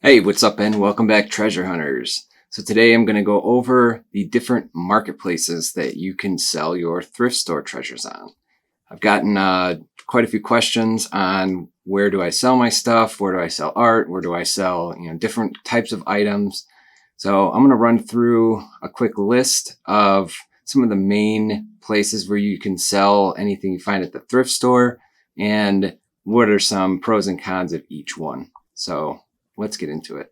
Hey, what's up, and welcome back, treasure hunters. So today I'm going to go over the different marketplaces that you can sell your thrift store treasures on. I've gotten quite a few questions on where do I sell my stuff, where do I sell art, where do I sell different types of items. So I'm going to run through a quick list of some of the main places where you can sell anything you find at the thrift store, and what are some pros and cons of each one. So let's get into it.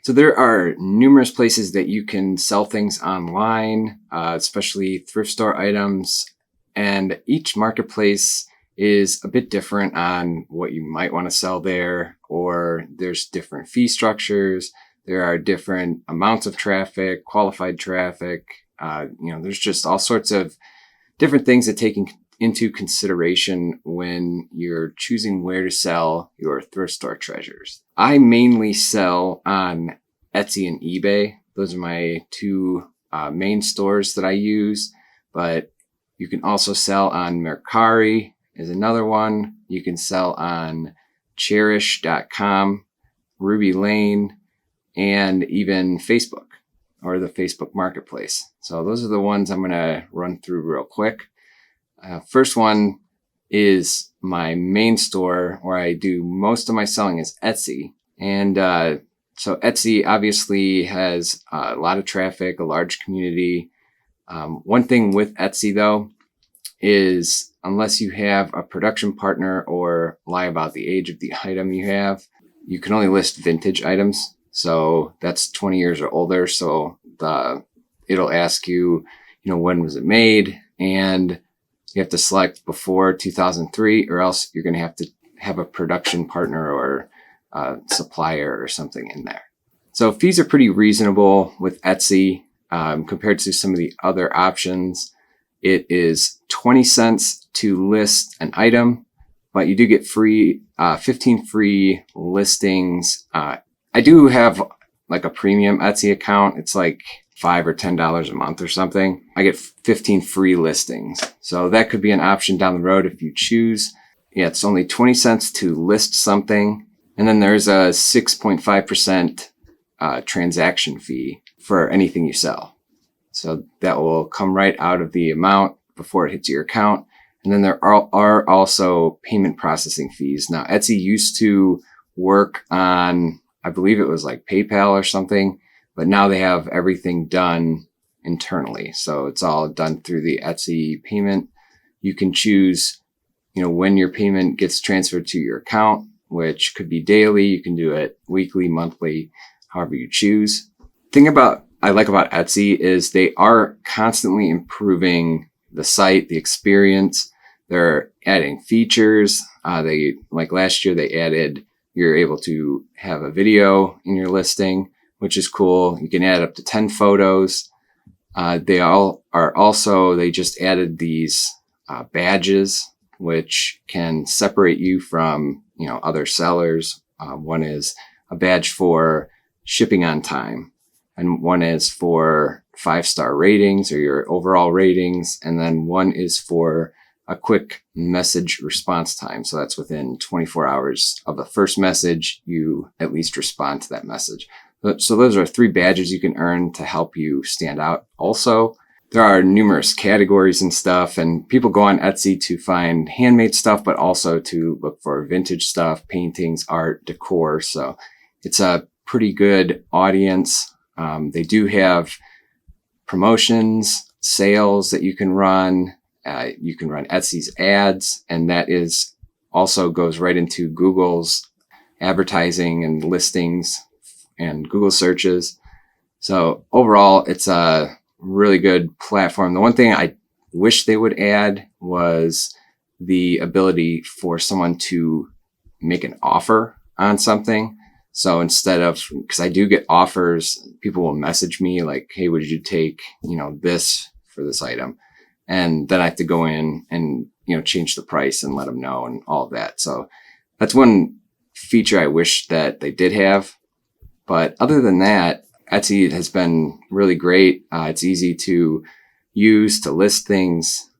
So there are numerous places that you can sell things online, especially thrift store items, and each marketplace is a bit different on what you might want to sell there, or there's different fee structures. There are different amounts of traffic, qualified traffic. There's just all sorts of different things that take into consideration when you're choosing where to sell your thrift store treasures. I mainly sell on Etsy and eBay. Those are my two main stores that I use, but you can also sell on Mercari is another one. You can sell on cherish.com, Ruby Lane, and even Facebook or the Facebook Marketplace. So those are the ones I'm going to run through real quick. First one is my main store where I do most of my selling is Etsy. And so Etsy obviously has a lot of traffic, a large community. One thing with Etsy though is unless you have a production partner or lie about the age of the item you have, you can only list vintage items. So that's 20 years or older. So it'll ask you, when was it made? And you have to select before 2003, or else you're going to have a production partner or a supplier or something in there. So fees are pretty reasonable with Etsy compared to some of the other options. It is 20 cents to list an item, but you do get 15 free listings. I do have like a premium Etsy account. It's like $5 or $10 a month or something. I get 15 free listings. So that could be an option down the road if you choose. Yeah, it's only 20 cents to list something. And then there's a 6.5% transaction fee for anything you sell. So that will come right out of the amount before it hits your account. And then there are also payment processing fees. Now, Etsy used to work on, I believe it was like PayPal or something, but now they have everything done internally. So it's all done through the Etsy payment. You can choose, when your payment gets transferred to your account, which could be daily. You can do it weekly, monthly, however you choose. Thing I like about Etsy is they are constantly improving the site, the experience. They're adding features. Like last year, they added, you're able to have a video in your listing, which is cool. You can add up to 10 photos. They just added these badges, which can separate you from, other sellers. One is a badge for shipping on time, and one is for 5-star ratings or your overall ratings. And then one is for a quick message response time. So that's within 24 hours of the first message, you at least respond to that message. So those are 3 badges you can earn to help you stand out. Also, there are numerous categories and stuff, and people go on Etsy to find handmade stuff, but also to look for vintage stuff, paintings, art, decor. So it's a pretty good audience. They do have promotions, sales that you can run. You can run Etsy's ads, and that is also goes right into Google's advertising and listings and Google searches. So overall, it's a really good platform. The one thing I wish they would add was the ability for someone to make an offer on something. So instead of, because I do get offers, people will message me like, hey, would you take, this for this item? And then I have to go in and, change the price and let them know and all of that. So that's one feature I wish that they did have. But other than that, Etsy has been really great. It's easy to use to list things,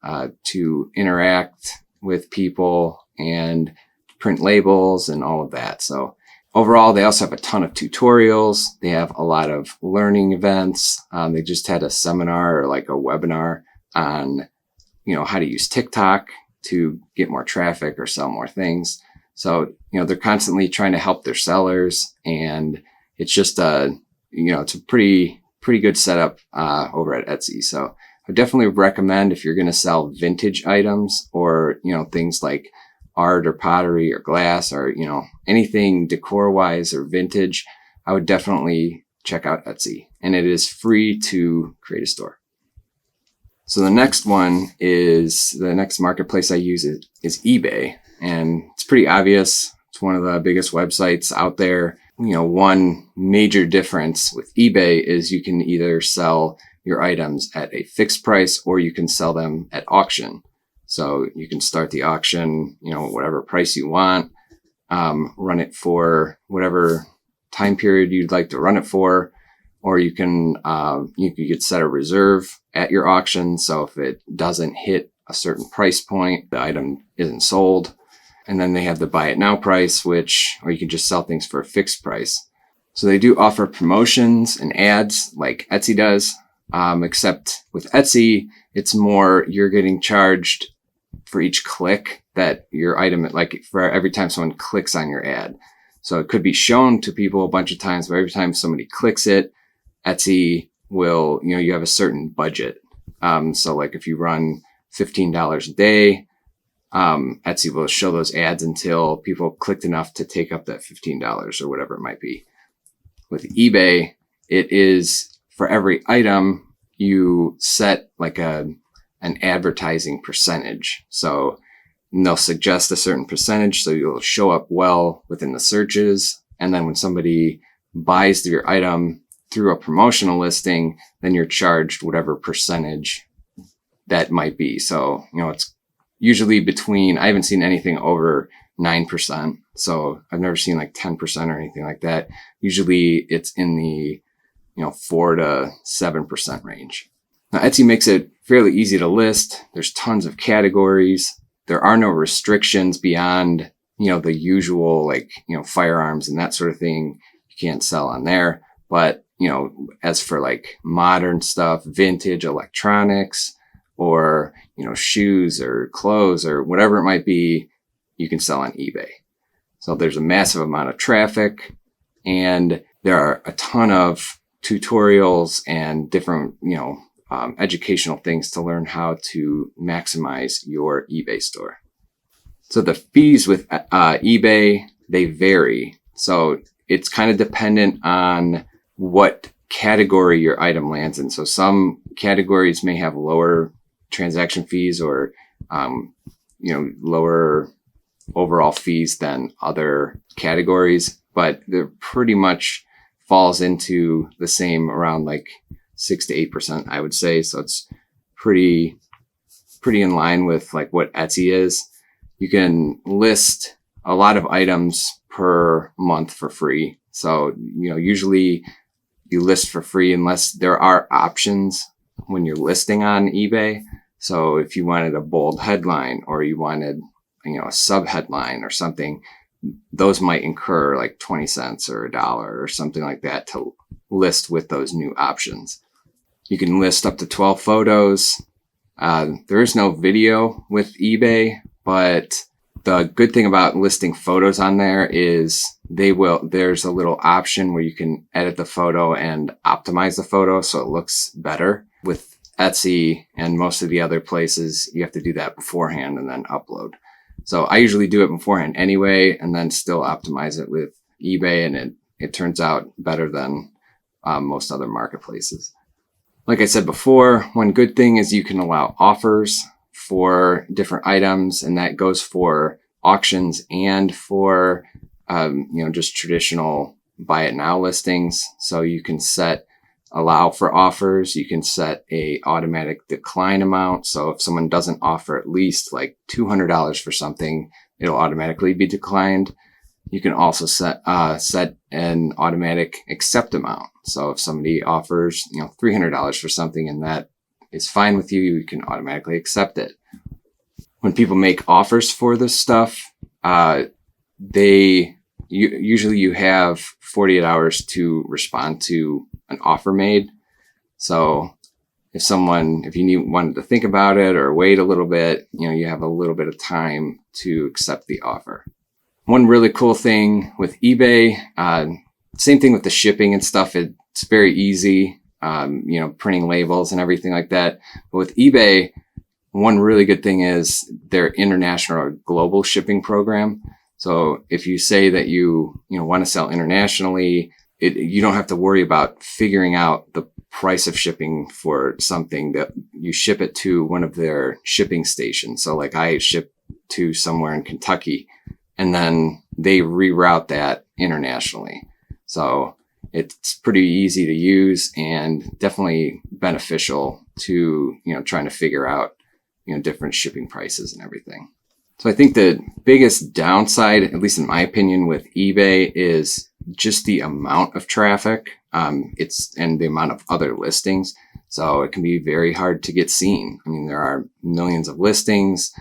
to interact with people and print labels and all of that. So overall, they also have a ton of tutorials. They have a lot of learning events. They just had a seminar or like a webinar on, how to use TikTok to get more traffic or sell more things. So, they're constantly trying to help their sellers, and it's just it's a pretty good setup over at Etsy. So I definitely recommend, if you're going to sell vintage items or, things like art or pottery or glass or, anything decor wise or vintage, I would definitely check out Etsy, and it is free to create a store. So the next marketplace I use is eBay, and it's pretty obvious. It's one of the biggest websites out there. One major difference with eBay is you can either sell your items at a fixed price or you can sell them at auction. So you can start the auction, whatever price you want, run it for whatever time period you'd like to run it for, or you can set a reserve at your auction. So if it doesn't hit a certain price point, the item isn't sold. And then they have the buy it now price, or you can just sell things for a fixed price. So they do offer promotions and ads like Etsy does, except with Etsy, it's more you're getting charged for each click that your item, like for every time someone clicks on your ad. So it could be shown to people a bunch of times, but every time somebody clicks it, Etsy will, you have a certain budget. So like if you run $15 a day, Etsy will show those ads until people clicked enough to take up that $15 or whatever it might be. With eBay, it is for every item you set like an advertising percentage. So they'll suggest a certain percentage, so you'll show up well within the searches. And then when somebody buys your item through a promotional listing, then you're charged whatever percentage that might be. So, it's usually I haven't seen anything over 9%. So I've never seen like 10% or anything like that. Usually it's in the, 4 to 7% range. Now Etsy makes it fairly easy to list. There's tons of categories. There are no restrictions beyond, the usual, firearms and that sort of thing. You can't sell on there. But, as for like modern stuff, vintage electronics, or, shoes or clothes or whatever it might be, you can sell on eBay. So there's a massive amount of traffic, and there are a ton of tutorials and different, educational things to learn how to maximize your eBay store. So the fees with eBay, they vary. So it's kind of dependent on what category your item lands in. So some categories may have lower transaction fees or, lower overall fees than other categories, but they're pretty much falls into the same around like 6 to 8%, I would say. So it's pretty in line with like what Etsy is. You can list a lot of items per month for free. So, usually you list for free unless there are options when you're listing on eBay. So if you wanted a bold headline or you wanted, a sub headline or something, those might incur like 20 cents or $1 or something like that to list with those new options. You can list up to 12 photos. There is no video with eBay, but the good thing about listing photos on there is there's a little option where you can edit the photo and optimize the photo so it looks better. With Etsy and most of the other places, you have to do that beforehand and then upload. So I usually do it beforehand anyway, and then still optimize it with eBay, and it turns out better than most other marketplaces. Like I said before, one good thing is you can allow offers for different items, and that goes for auctions and for just traditional buy it now listings. So you can allow for offers. You can set a automatic decline amount. So if someone doesn't offer at least like $200 for something, it'll automatically be declined. you can also set an automatic accept amount. So if somebody offers, $300 for something and that is fine with you, you can automatically accept it. When people make offers for this stuff, usually you have 48 hours to respond to an offer made. So if you wanted to think about it or wait a little bit, you have a little bit of time to accept the offer. One really cool thing with eBay, same thing with the shipping and stuff. It's very easy, printing labels and everything like that. But with eBay, one really good thing is their international or global shipping program. So if you say that you want to sell internationally, you don't have to worry about figuring out the price of shipping for something. That you ship it to one of their shipping stations. So like I ship to somewhere in Kentucky, and then they reroute that internationally. So it's pretty easy to use and definitely beneficial to, trying to figure out, different shipping prices and everything. So I think the biggest downside, at least in my opinion, with eBay is just the amount of traffic, and the amount of other listings. So it can be very hard to get seen. I mean, there are millions of listings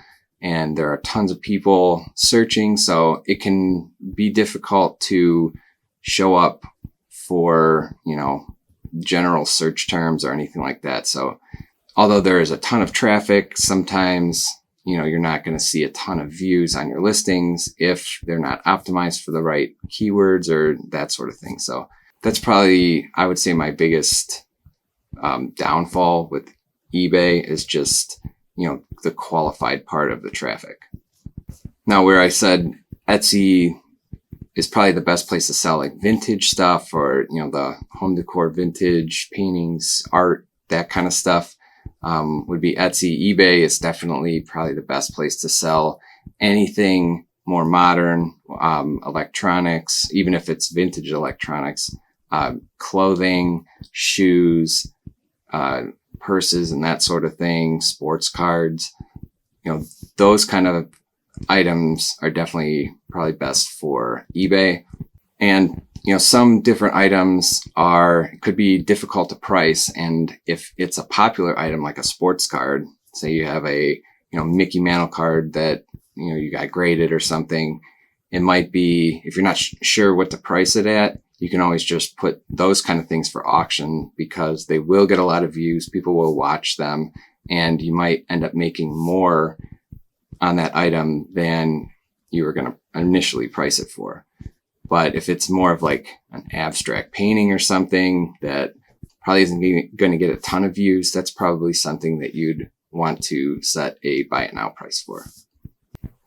and there are tons of people searching. So it can be difficult to show up for, general search terms or anything like that. So although there is a ton of traffic, sometimes, you're not going to see a ton of views on your listings if they're not optimized for the right keywords or that sort of thing. So that's probably, I would say, my biggest downfall with eBay is just, the qualified part of the traffic. Now, where I said Etsy is probably the best place to sell like vintage stuff or, the home decor, vintage paintings, art, that kind of stuff, would be Etsy. eBay is definitely probably the best place to sell anything more modern, electronics, even if it's vintage electronics, clothing, shoes, purses and that sort of thing, sports cards, those kind of items are definitely probably best for eBay. And some different items could be difficult to price. And if it's a popular item, like a sports card, say you have a, Mickey Mantle card that, you got graded or something, it might be, if you're not sure what to price it at, you can always just put those kind of things for auction because they will get a lot of views. People will watch them and you might end up making more on that item than you were going to initially price it for. But if it's more of like an abstract painting or something that probably isn't going to get a ton of views, that's probably something that you'd want to set a buy it now price for.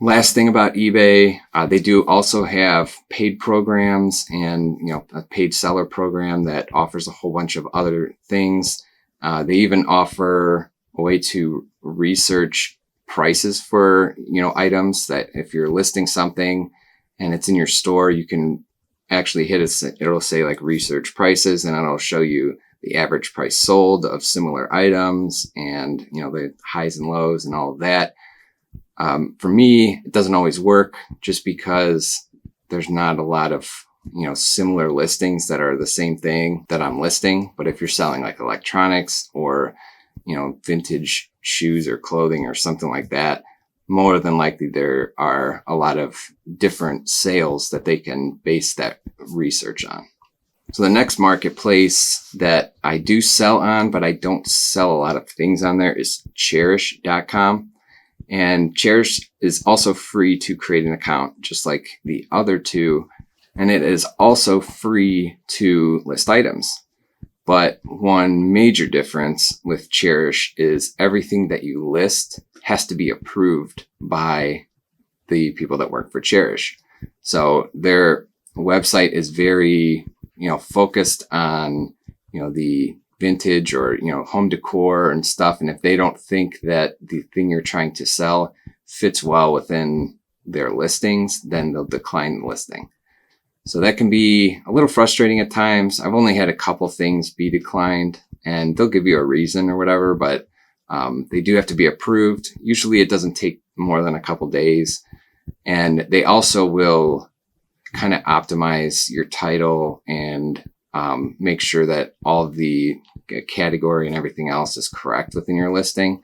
Last thing about eBay, they do also have paid programs and, a paid seller program that offers a whole bunch of other things. They even offer a way to research prices for, items that if you're listing something and it's in your store, you can actually hit it'll say like research prices and it'll show you the average price sold of similar items and, the highs and lows and all of that. For me, it doesn't always work just because there's not a lot of, similar listings that are the same thing that I'm listing. But if you're selling like electronics or, vintage shoes or clothing or something like that, more than likely there are a lot of different sales that they can base that research on. So the next marketplace that I do sell on, but I don't sell a lot of things on there, is cherish.com. And Cherish is also free to create an account, just like the other two. And it is also free to list items. But one major difference with Cherish is everything that you list has to be approved by the people that work for Cherish. So their website is very, focused on, the vintage or, home decor and stuff. And if they don't think that the thing you're trying to sell fits well within their listings, then they'll decline the listing. So that can be a little frustrating at times. I've only had a couple things be declined and they'll give you a reason or whatever, but they do have to be approved. Usually it doesn't take more than a couple days. And they also will kind of optimize your title and make sure that all of the category and everything else is correct within your listing,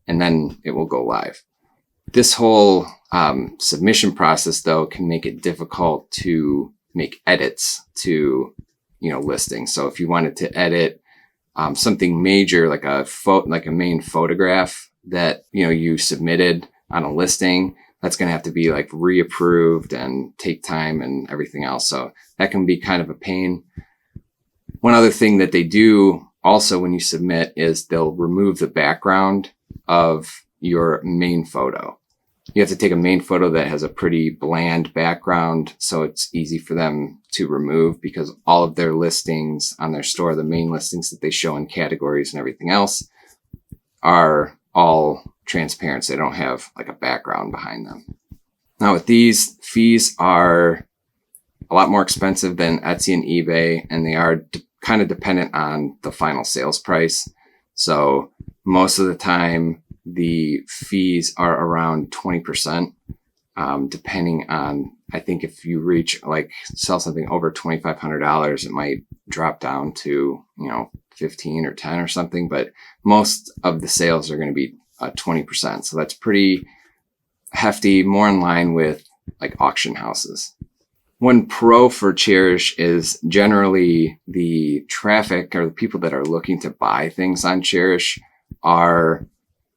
and then it will go live. This whole submission process, though, can make it difficult to make edits to, listings. So if you wanted to edit something major, like a main photograph that you submitted on a listing, that's going to have to be like reapproved and take time and everything else. So that can be kind of a pain. One other thing that they do also when you submit is they'll remove the background of your main photo. You have to take a main photo that has a pretty bland background, so it's easy for them to remove, because all of their listings on their store, the main listings that they show in categories and everything else, are all transparent. So they don't have like a background behind them. Now with these, fees are a lot more expensive than Etsy and eBay, and they are kind of dependent on the final sales price. So most of the time, the fees are around 20%, depending on, I think if you sell something over $2,500, it might drop down to, 15 or 10 or something, but most of the sales are going to be 20%. So that's pretty hefty, more in line with like auction houses. One pro for Cherish is generally the traffic, or the people that are looking to buy things on Cherish are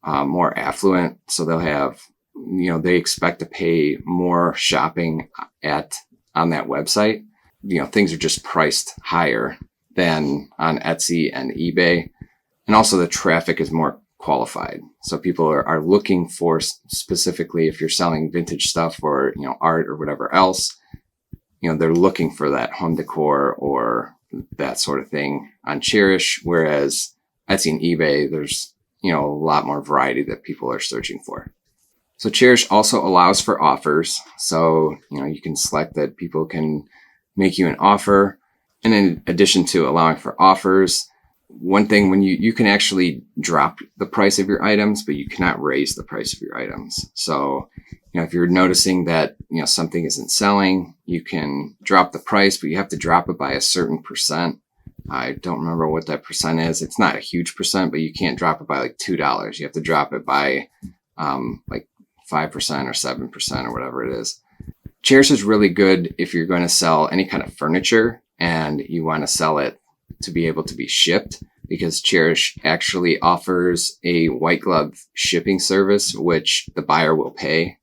more affluent. So they'll have, they expect to pay more shopping on that website. Things are just priced higher than on Etsy and eBay. And also the traffic is more qualified. So people are looking for, specifically if you're selling vintage stuff or, art or whatever else, they're looking for that home decor or that sort of thing on Cherish. Whereas Etsy and eBay, there's, a lot more variety that people are searching for. So Cherish also allows for offers. So, you can select that people can make you an offer. And in addition to allowing for offers, one thing, when you can actually drop the price of your items, but you cannot raise the price of your items. So, if you're noticing that, something isn't selling, you can drop the price, but you have to drop it by a certain percent. I don't remember what that percent is. It's not a huge percent, but you can't drop it by like $2. You have to drop it by like 5% or 7% or whatever it is. Cherish is really good if you're going to sell any kind of furniture and you want to sell it to be able to be shipped, because Cherish actually offers a white glove shipping service, which the buyer will pay.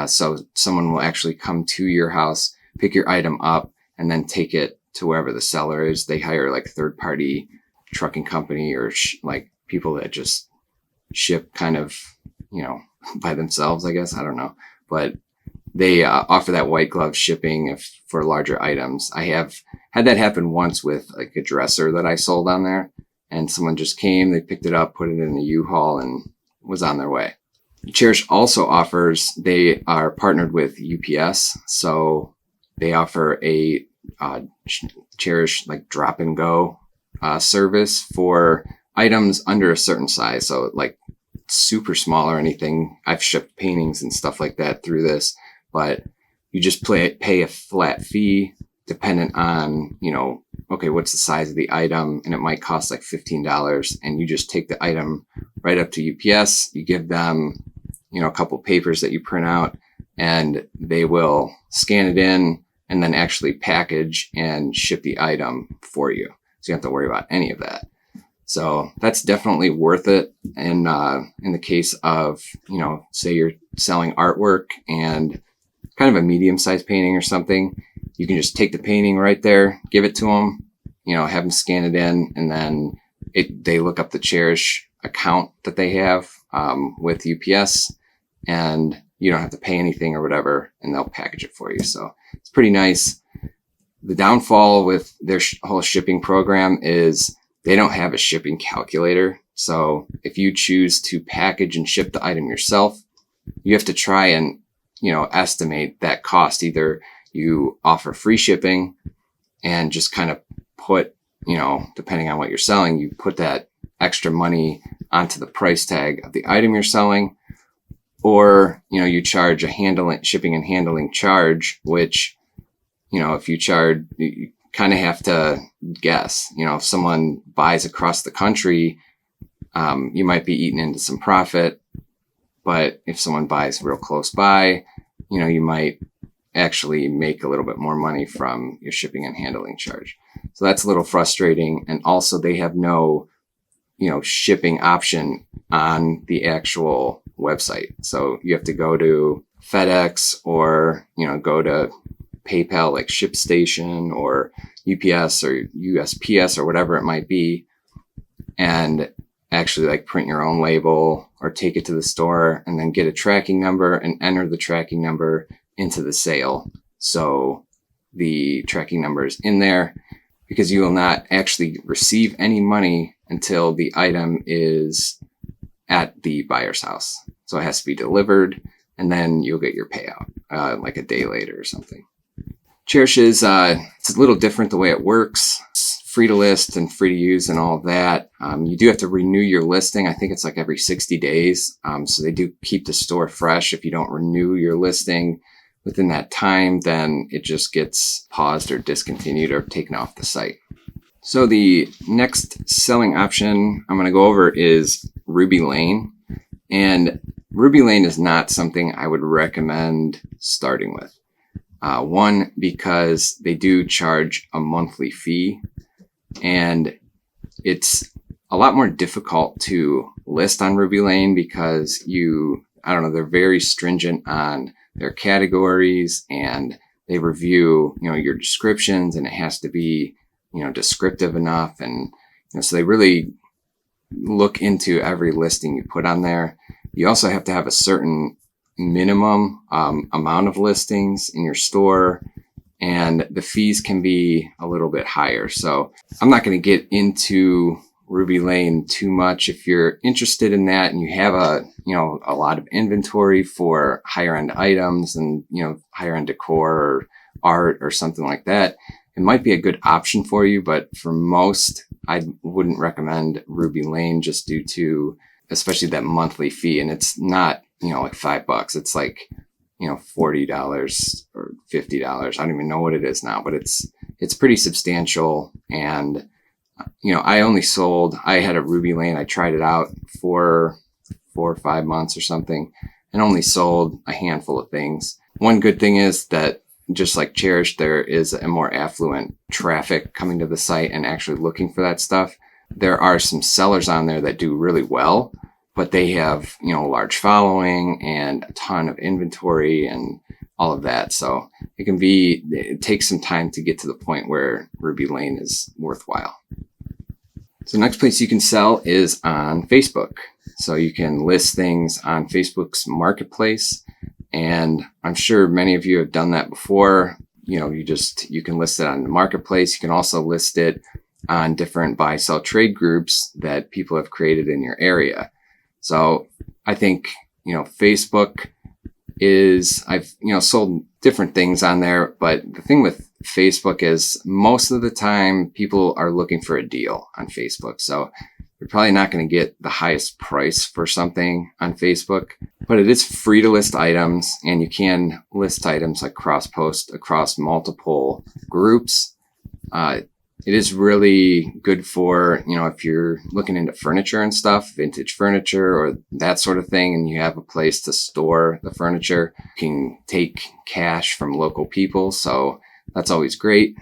So someone will actually come to your house, pick your item up, and then take it to wherever the seller is. They hire like a third-party trucking company or like people that just ship kind of, by themselves, I guess. I don't know. But they offer that white glove shipping for larger items. I have had that happen once with like a dresser that I sold on there, and someone just came, they picked it up, put it in a U-Haul, and was on their way. Cherish also offers, they are partnered with UPS, so they offer a Cherish like drop and go service for items under a certain size. So like super small or anything. I've shipped paintings and stuff like that through this, but you just pay a flat fee dependent on, okay, what's the size of the item? And it might cost like $15, and you just take the item right up to UPS. You give them, a couple papers that you print out, and they will scan it in and then actually package and ship the item for you. So you don't have to worry about any of that. So that's definitely worth it. And in the case of, say you're selling artwork and kind of a medium-sized painting or something, you can just take the painting right there, give it to them, have them scan it in, and then they look up the Cherish account that they have with UPS, and you don't have to pay anything or whatever, and they'll package it for you. So it's pretty nice. The downfall with their whole shipping program is they don't have a shipping calculator. So if you choose to package and ship the item yourself, you have to try and, estimate that cost. Either you offer free shipping and just kind of put, depending on what you're selling, you put that extra money onto the price tag of the item you're selling, or, you charge a shipping and handling charge, which if you kind of have to guess. If someone buys across the country, you might be eating into some profit. But if someone buys real close by, you might actually make a little bit more money from your shipping and handling charge. So that's a little frustrating. And also they have no, shipping option on the actual website. So you have to go to FedEx or, go to PayPal like ShipStation or UPS or USPS or whatever it might be, and actually like print your own label or take it to the store and then get a tracking number and enter the tracking number into the sale. So the tracking number is in there, because you will not actually receive any money until the item is at the buyer's house. So it has to be delivered, and then you'll get your payout like a day later or something. Cherish is it's a little different the way it works. It's free to list and free to use and all of that. You do have to renew your listing. I think it's like every 60 days. So they do keep the store fresh. If you don't renew your listing within that time, then it just gets paused or discontinued or taken off the site. So the next selling option I'm going to go over is Ruby Lane. And Ruby Lane is not something I would recommend starting with. One, because they do charge a monthly fee, and it's a lot more difficult to list on Ruby Lane because they're very stringent on their categories, and they review, your descriptions, and it has to be, descriptive enough. And, so they really look into every listing you put on there. You also have to have a certain minimum amount of listings in your store, and the fees can be a little bit higher. So I'm not going to get into Ruby Lane too much. If you're interested in that and you have a lot of inventory for higher end items and, higher end decor or art or something like that, it might be a good option for you. But for most, I wouldn't recommend Ruby Lane, just due to especially that monthly fee. And it's not, like $5. It's like, $40 or $50. I don't even know what it is now, but it's pretty substantial. And, I had a Ruby Lane. I tried it out for 4 or 5 months or something and only sold a handful of things. One good thing is that, just like Cherish, there is a more affluent traffic coming to the site and actually looking for that stuff. There are some sellers on there that do really well, but they have, a large following and a ton of inventory and all of that. So it takes some time to get to the point where Ruby Lane is worthwhile. So the next place you can sell is on Facebook. So you can list things on Facebook's marketplace. And I'm sure many of you have done that before. You can list it on the marketplace. You can also list it on different buy, sell, trade groups that people have created in your area. So I think, Facebook I've sold different things on there, but the thing with Facebook is most of the time people are looking for a deal on Facebook. So you're probably not going to get the highest price for something on Facebook, but it is free to list items, and you can list items like cross post across multiple groups. It is really good for, if you're looking into furniture and stuff, vintage furniture or that sort of thing, and you have a place to store the furniture. You can take cash from local people. So that's always great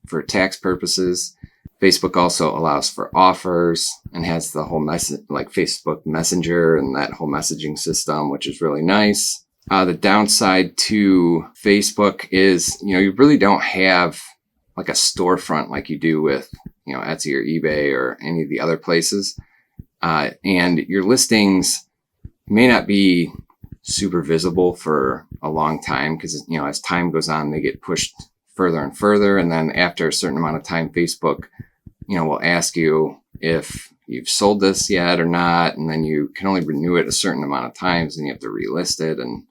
for tax purposes. Facebook also allows for offers and has the whole like Facebook Messenger and that whole messaging system, which is really nice. The downside to Facebook is, you really don't have like a storefront like you do with, Etsy or eBay or any of the other places. And your listings may not be super visible for a long time because, as time goes on, they get pushed further and further. And then after a certain amount of time, Facebook, will ask you if you've sold this yet or not. And then you can only renew it a certain amount of times and you have to relist it and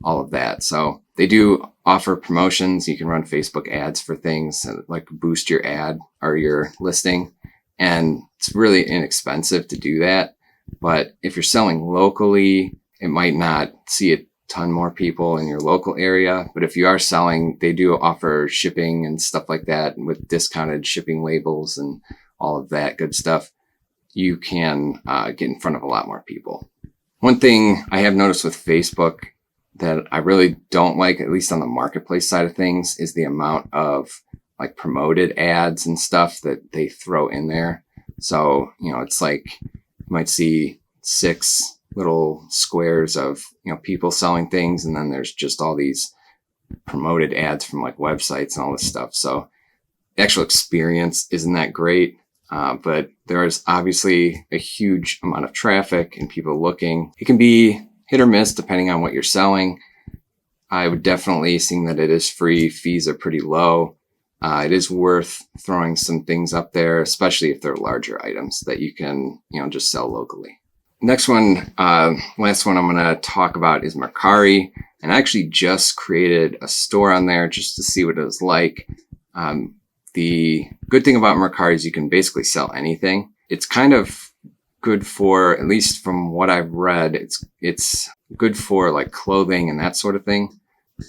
all of that. So they do offer promotions. You can run Facebook ads for things like boost your ad or your listing. And it's really inexpensive to do that. But if you're selling locally, it might not see it ton more people in your local area. But if you are selling, they do offer shipping and stuff like that with discounted shipping labels and all of that good stuff. You can get in front of a lot more people. One thing I have noticed with Facebook that I really don't like, at least on the marketplace side of things, is the amount of like promoted ads and stuff that they throw in there. So, it's like you might see 6 little squares of, people selling things. And then there's just all these promoted ads from like websites and all this stuff. So the actual experience isn't that great. But there is obviously a huge amount of traffic and people looking. It can be hit or miss depending on what you're selling. I would definitely, seeing that it is free, fees are pretty low. It is worth throwing some things up there, especially if they're larger items that you can, just sell locally. Next one, last one I'm going to talk about is Mercari. And I actually just created a store on there just to see what it was like. The good thing about Mercari is you can basically sell anything. It's kind of good for, at least from what I've read, it's good for like clothing and that sort of thing.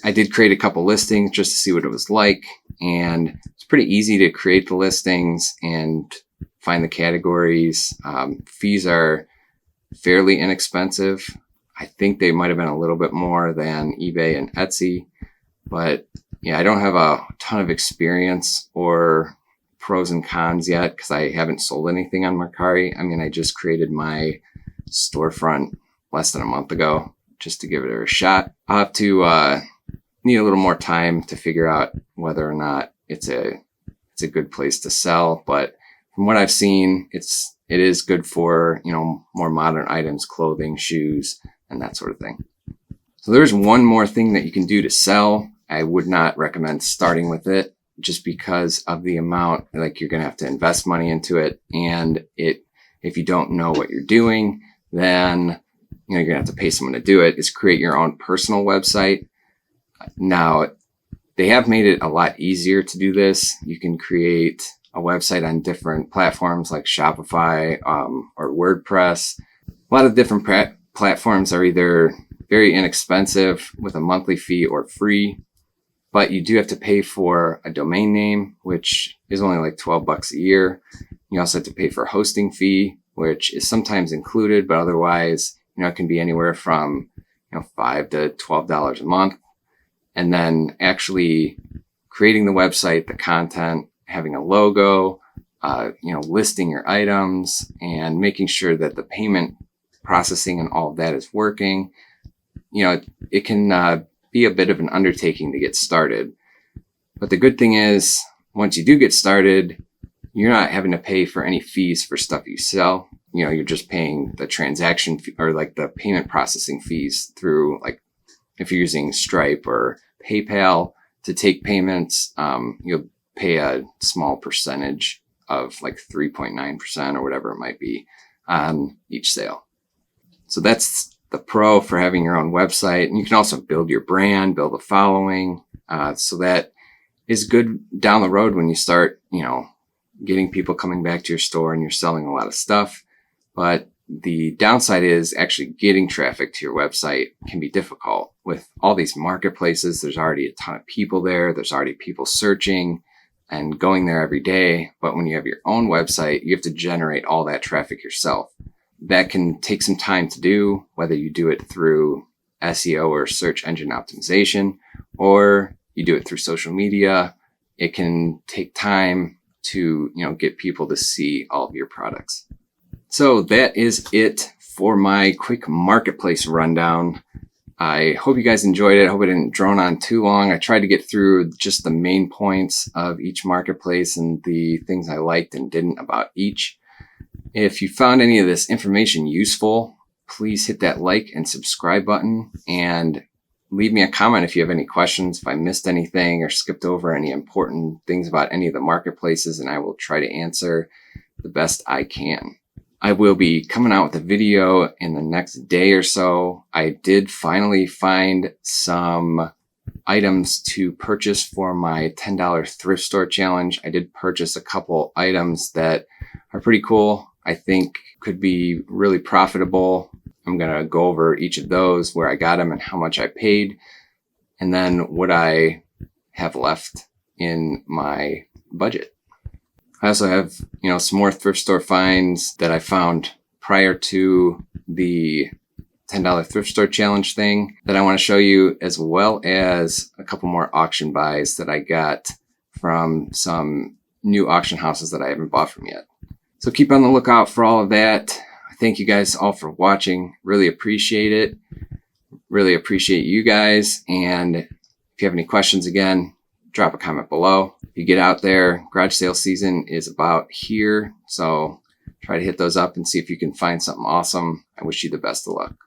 I did create a couple listings just to see what it was like, and it's pretty easy to create the listings and find the categories. Fees are fairly inexpensive. I think they might have been a little bit more than eBay and Etsy, but yeah, I don't have a ton of experience or pros and cons yet because I haven't sold anything on Mercari. I mean, I just created my storefront less than a month ago just to give it a shot. I'll have to need a little more time to figure out whether or not it's a good place to sell. But from what I've seen, it is good for, more modern items, clothing, shoes, and that sort of thing. So there's one more thing that you can do to sell. I would not recommend starting with it just because of the amount, like you're going to have to invest money into it. And if you don't know what you're doing, then, you're going to have to pay someone to do it, is create your own personal website. Now, they have made it a lot easier to do this. You can create a website on different platforms like Shopify or WordPress. A lot of different platforms are either very inexpensive with a monthly fee or free, but you do have to pay for a domain name, which is only like $12 a year. You also have to pay for a hosting fee, which is sometimes included, but otherwise, it can be anywhere from $5 to $12 a month. And then actually creating the website, the content, having a logo, listing your items, and making sure that the payment processing and all of that is working. It can be a bit of an undertaking to get started. But the good thing is, once you do get started, you're not having to pay for any fees for stuff you sell. You're just paying the transaction fee or like the payment processing fees through, like, if you're using Stripe or PayPal to take payments, you'll pay a small percentage of like 3.9% or whatever it might be on each sale. So that's the pro for having your own website. And you can also build your brand, build a following. So that is good down the road when you start, getting people coming back to your store and you're selling a lot of stuff. But the downside is actually getting traffic to your website can be difficult. With all these marketplaces, there's already a ton of people there. There's already people searching and going there every day. But when you have your own website, you have to generate all that traffic yourself. That can take some time to do, whether you do it through SEO or search engine optimization, or you do it through social media. It can take time to, get people to see all of your products. So that is it for my quick marketplace rundown. I hope you guys enjoyed it. I hope I didn't drone on too long. I tried to get through just the main points of each marketplace and the things I liked and didn't about each. If you found any of this information useful, please hit that like and subscribe button and leave me a comment if you have any questions, if I missed anything or skipped over any important things about any of the marketplaces, and I will try to answer the best I can. I will be coming out with a video in the next day or so. I did finally find some items to purchase for my $10 thrift store challenge. I did purchase a couple items that are pretty cool. I think could be really profitable. I'm going to go over each of those, where I got them and how much I paid, and then what I have left in my budget. I also have, some more thrift store finds that I found prior to the $10 thrift store challenge thing that I want to show you, as well as a couple more auction buys that I got from some new auction houses that I haven't bought from yet. So keep on the lookout for all of that. I thank you guys all for watching. Really appreciate it. Really appreciate you guys. And if you have any questions, again, drop a comment below. If you get out there, garage sale season is about here. So try to hit those up and see if you can find something awesome. I wish you the best of luck.